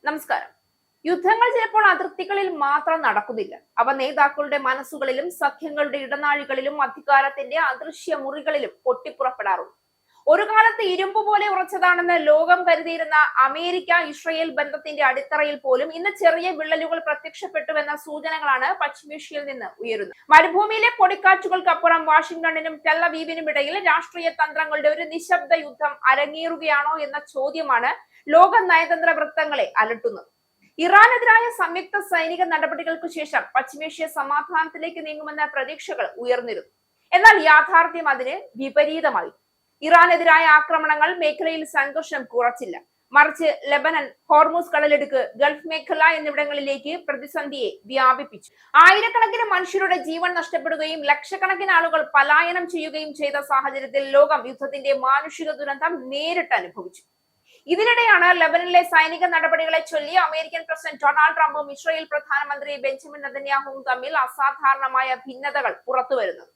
നമസ്കാരം. യുദ്ധങ്ങൾ ചിലപ്പോൾ അതിർത്തികളിൽ മാത്രം നടക്കുന്നില്ല. അവ നേതാക്കളുടെ മനസ്സുകളിലും സഖ്യങ്ങളുടെ ഇടനാഴികളിലും അധികാരത്തിന്റെ അദൃശ്യ മുറികളിലും പൊട്ടിപ്പുറപ്പെടാറുണ്ട്. ഒരു കാലത്ത് ഇരുമ്പ് പോലെ ഉറച്ചതാണെന്ന് ലോകം കരുതിയിരുന്ന അമേരിക്ക ഇസ്രയേൽ ബന്ധത്തിന്റെ അടിത്തറയിൽ പോലും ഇന്ന് ചെറിയ വിള്ളലുകൾ പ്രത്യക്ഷപ്പെട്ടുവെന്ന സൂചനകളാണ് പശ്ചിമേഷ്യയിൽ നിന്ന് ഉയരുന്നത്. മരുഭൂമിയിലെ പൊടിക്കാറ്റുകൾക്കപ്പുറം വാഷിംഗ്ടണിനും ടെലവീവിനും ഇടയിൽ രാഷ്ട്രീയ തന്ത്രങ്ങളുടെ ഒരു നിശബ്ദ യുദ്ധം അരങ്ങേറുകയാണോ എന്ന ചോദ്യമാണ് ലോക നയതന്ത്ര വൃത്തങ്ങളെ അലട്ടുന്നത്. ഇറാനെതിരായ സംയുക്ത സൈനിക നടപടികൾക്കു ശേഷം പശ്ചിമേഷ്യ സമാധാനത്തിലേക്ക് നീങ്ങുമെന്ന പ്രതീക്ഷകൾ ഉയർന്നിരുന്നു. എന്നാൽ യാഥാർത്ഥ്യം അതിന് വിപരീതമായി. ഇറാനെതിരായ ആക്രമണങ്ങൾ മേഖലയിൽ സംഘർഷം കുറച്ചില്ല. മറിച്ച് ലെബനൻ, ഹോർമൂസ് കടലിടുക്ക്, ഗൾഫ് മേഖല എന്നിവിടങ്ങളിലേക്ക് പ്രതിസന്ധിയെ വ്യാപിപ്പിച്ചു. ആയിരക്കണക്കിന് മനുഷ്യരുടെ ജീവൻ നഷ്ടപ്പെടുകയും ലക്ഷക്കണക്കിന് ആളുകൾ പലായനം ചെയ്യുകയും ചെയ്ത സാഹചര്യത്തിൽ ലോകം യുദ്ധത്തിന്റെ മാനുഷിക ദുരന്തം നേരിട്ട് അനുഭവിച്ചു. ഇതിനിടെയാണ് ലെബനനിലെ സൈനിക നടപടികളെ ചൊല്ലി അമേരിക്കൻ പ്രസിഡന്റ് ഡൊണാൾഡ് ട്രംപും ഇസ്രായേൽ പ്രധാനമന്ത്രി ബെഞ്ചമിൻ നെതന്യാഹുവും തമ്മിൽ അസാധാരണമായ ഭിന്നതകൾ പുറത്തുവരുന്നത്.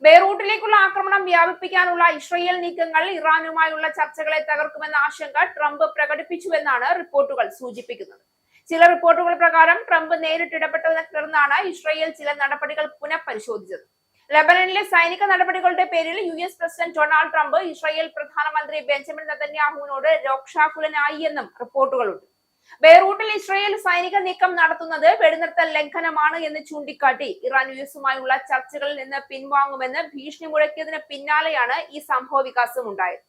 ബെയ്റൂട്ടിലേക്കുള്ള ആക്രമണം വ്യാപിപ്പിക്കാനുള്ള ഇസ്രായേൽ നീക്കങ്ങൾ ഇറാനുമായുള്ള ചർച്ചകളെ തകർക്കുമെന്ന ആശങ്ക ട്രംപ് പ്രകടിപ്പിച്ചുവെന്നാണ് റിപ്പോർട്ടുകൾ സൂചിപ്പിക്കുന്നത്. ചില റിപ്പോർട്ടുകൾ പ്രകാരം ട്രംപ് നേരിട്ട് ഇടപെട്ടതിനെ തുടർന്നാണ് ഇസ്രായേൽ ചില നടപടികൾ പുനഃപരിശോധിച്ചത്. ലെബനനിലെ സൈനിക നടപടികളുടെ പേരിൽ US president Donald Trump Israel പ്രധാനമന്ത്രി ബെഞ്ചമിൻ നെതന്യാഹുവിനോട് രോക്ഷാകുലനായി എന്നും റിപ്പോർട്ടുകളുണ്ട്. ബെയ്റൂട്ടിൽ ഇസ്രായേൽ സൈനിക നീക്കം നടത്തുന്നത് വെടിനിർത്തൽ ലംഘനമാണ് എന്ന് ചൂണ്ടിക്കാട്ടി ഇറാൻ US-ഉമായുള്ള ചർച്ചകളിൽ നിന്ന് പിൻവാങ്ങുമെന്ന് ഭീഷണി മുഴക്കിയതിന് പിന്നാലെയാണ് ഈ സംഭവ വികാസം ഉണ്ടായത്.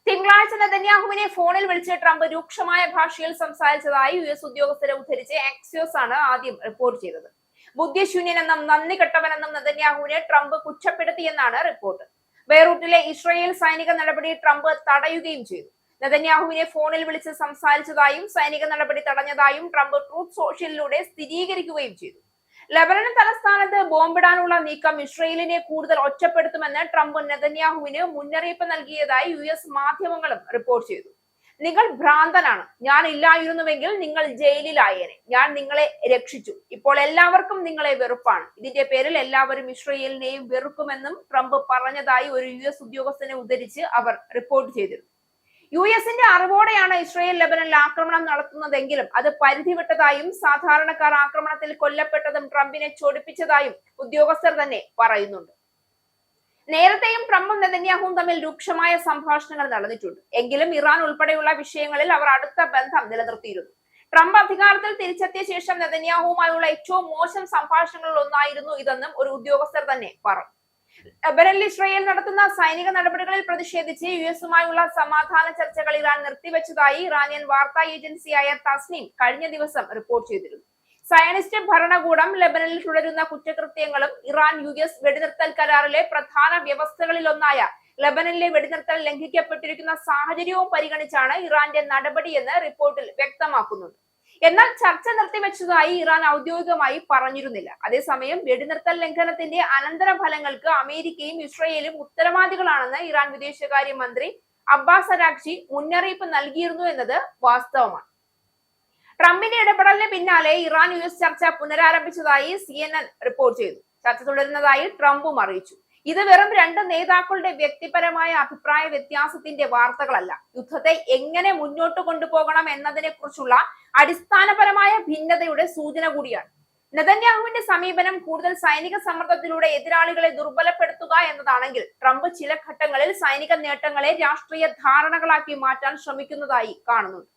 തിങ്കളാഴ്ച നെതന്യാഹുവിനെ ഫോണിൽ വിളിച്ച് ട്രംപ് രൂക്ഷമായ ഭാഷയിൽ സംസാരിച്ചതായി US ഉദ്യോഗസ്ഥരെ ഉദ്ധരിച്ച് ആക്സിയോസ് ആണ് ആദ്യം റിപ്പോർട്ട് ചെയ്തത്. ബുദ്ധിശൂന്യനെന്നും നന്ദി കെട്ടവനെന്നും നെതന്യാഹുവിനെ ട്രംപ് കുറ്റപ്പെടുത്തിയെന്നാണ് റിപ്പോർട്ട്. ബെയ്റൂട്ടിലെ ഇസ്രായേൽ സൈനിക നടപടി ട്രംപ് തടയുകയും ചെയ്തു. നെതന്യാഹുവിനെ ഫോണിൽ വിളിച്ച് സംസാരിച്ചതായും സൈനിക നടപടി തടഞ്ഞതായും ട്രംപ് ട്രൂത്ത് സോഷ്യലിലൂടെ സ്ഥിരീകരിക്കുകയും ചെയ്തു. ലെബനൻ തലസ്ഥാനത്ത് ബോംബിടാനുള്ള നീക്കം ഇസ്രായേലിനെ കൂടുതൽ ഒറ്റപ്പെടുത്തുമെന്ന് ട്രംപ് നെതന്യാഹുവിന് മുന്നറിയിപ്പ് നൽകിയതായി US മാധ്യമങ്ങളും റിപ്പോർട്ട് ചെയ്തു. നിങ്ങൾ ഭ്രാന്തനാണ്, ഞാൻ ഇല്ലായിരുന്നുവെങ്കിൽ നിങ്ങൾ ജയിലിലായേനെ, ഞാൻ നിങ്ങളെ രക്ഷിച്ചു, ഇപ്പോൾ എല്ലാവർക്കും നിങ്ങളെ വെറുപ്പാണ്, ഇതിന്റെ പേരിൽ എല്ലാവരും ഇസ്രായേലിനെയും വെറുക്കുമെന്നും ട്രംപ് പറഞ്ഞതായി ഒരു US ഉദ്യോഗസ്ഥനെ ഉദ്ധരിച്ച് അവർ റിപ്പോർട്ട് ചെയ്തിരുന്നു. US-ന്റെ അറിവോടെയാണ് ഇസ്രായേൽ ലെബനനിൽ ആക്രമണം നടത്തുന്നതെങ്കിലും അത് പരിധി വിട്ടതായും സാധാരണക്കാർ ആക്രമണത്തിൽ കൊല്ലപ്പെട്ടതും ട്രംപിനെ ചൊടിപ്പിച്ചതായും ഉദ്യോഗസ്ഥർ തന്നെ പറയുന്നുണ്ട്. നേരത്തെയും ട്രംപും നെതന്യാഹുവും തമ്മിൽ രൂക്ഷമായ സംഭാഷണങ്ങൾ നടന്നിട്ടുണ്ട്. എങ്കിലും ഇറാൻ ഉൾപ്പെടെയുള്ള വിഷയങ്ങളിൽ അവർ അടുത്ത ബന്ധം നിലനിർത്തിയിരുന്നു. ട്രംപ് അധികാരത്തിൽ തിരിച്ചെത്തിയ ശേഷം നെതന്യാഹുവുമായുള്ള ഏറ്റവും മോശം സംഭാഷണങ്ങളിൽ ഒന്നായിരുന്നു ഇതെന്നും ഒരു ഉദ്യോഗസ്ഥർ തന്നെ പറഞ്ഞു. ലെബനനിൽ ഇസ്രായേൽ നടത്തുന്ന സൈനിക നടപടികളിൽ പ്രതിഷേധിച്ച് US-ഉമായുള്ള സമാധാന ചർച്ചകൾ ഇറാൻ നിർത്തിവെച്ചതായി ഇറാനിയൻ വാർത്താ ഏജൻസിയായ തസ്നീം കഴിഞ്ഞ ദിവസം റിപ്പോർട്ട് ചെയ്തിരുന്നു. സയനിസ്റ്റ് ഭരണകൂടം ലെബനനിൽ തുടരുന്ന കുറ്റകൃത്യങ്ങളും ഇറാൻ US വെടിനിർത്തൽ കരാറിലെ പ്രധാന വ്യവസ്ഥകളിലൊന്നായ ലെബനനിലെ വെടിനിർത്തൽ ലംഘിക്കപ്പെട്ടിരിക്കുന്ന സാഹചര്യവും പരിഗണിച്ചാണ് ഇറാന്റെ നടപടിയെന്ന് റിപ്പോർട്ടിൽ വ്യക്തമാക്കുന്നുണ്ട്. എന്നാൽ ചർച്ച നിർത്തിവെച്ചതായി ഇറാൻ ഔദ്യോഗികമായി പറഞ്ഞിരുന്നില്ല. അതേസമയം വെടിനിർത്തൽ ലംഘനത്തിന്റെ അനന്തരഫലങ്ങൾക്ക് അമേരിക്കയും ഇസ്രായേലും ഉത്തരവാദികളാണെന്ന് ഇറാൻ വിദേശകാര്യ മന്ത്രി അബ്ബാസ് അരാഗ്ചി മുന്നറിയിപ്പ് നൽകിയിരുന്നു എന്നത് വാസ്തവമാണ്. ട്രംപിന്റെ ഇടപെടലിന് പിന്നാലെ ഇറാൻ US ചർച്ച പുനരാരംഭിച്ചതായി CNN റിപ്പോർട്ട് ചെയ്തു. ചർച്ച തുടരുന്നതായി ട്രംപും അറിയിച്ചു. ഇത് വെറും രണ്ട് നേതാക്കളുടെ വ്യക്തിപരമായ അഭിപ്രായ വ്യത്യാസത്തിന്റെ വാർത്തകളല്ല, യുദ്ധത്തെ എങ്ങനെ മുന്നോട്ട് കൊണ്ടുപോകണം എന്നതിനെ കുറിച്ചുള്ള അടിസ്ഥാനപരമായ ഭിന്നതയുടെ സൂചന കൂടിയാണ്. നെതന്യാഹുവിന്റെ സമീപനം കൂടുതൽ സൈനിക സമ്മർദ്ദത്തിലൂടെ എതിരാളികളെ ദുർബലപ്പെടുത്തുക എന്നതാണെങ്കിൽ ട്രംപ് ചില ഘട്ടങ്ങളിൽ സൈനിക നേട്ടങ്ങളെ രാഷ്ട്രീയ ധാരണകളാക്കി മാറ്റാൻ ശ്രമിക്കുന്നതായി കാണുന്നുണ്ട്.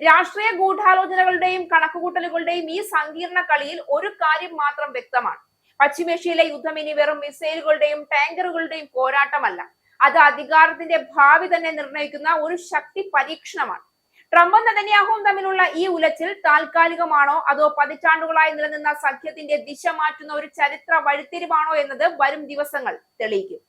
രാഷ്ട്രീയ ഗൂഢാലോചനകളുടെയും കണക്കുകൂട്ടലുകളുടെയും ഈ സങ്കീർണ കളിയിൽ ഒരു കാര്യം മാത്രം വ്യക്തമാണ്: പശ്ചിമേഷ്യയിലെ യുദ്ധം ഇനി വെറും മിസൈലുകളുടെയും ടാങ്കറുകളുടെയും പോരാട്ടമല്ല, അത് അധികാരത്തിന്റെ ഭാവി തന്നെ നിർണ്ണയിക്കുന്ന ഒരു ശക്തി പരീക്ഷണമാണ്. ട്രംപും നെതന്യാഹുവും തമ്മിലുള്ള ഈ ഉലച്ചിൽ താൽക്കാലികമാണോ അതോ പതിറ്റാണ്ടുകളായി നിലനിന്ന സഖ്യത്തിന്റെ ദിശ മാറ്റുന്ന ഒരു ചരിത്ര വഴിത്തിരിവാണോ എന്നത് വരും ദിവസങ്ങൾ തെളിയിക്കും.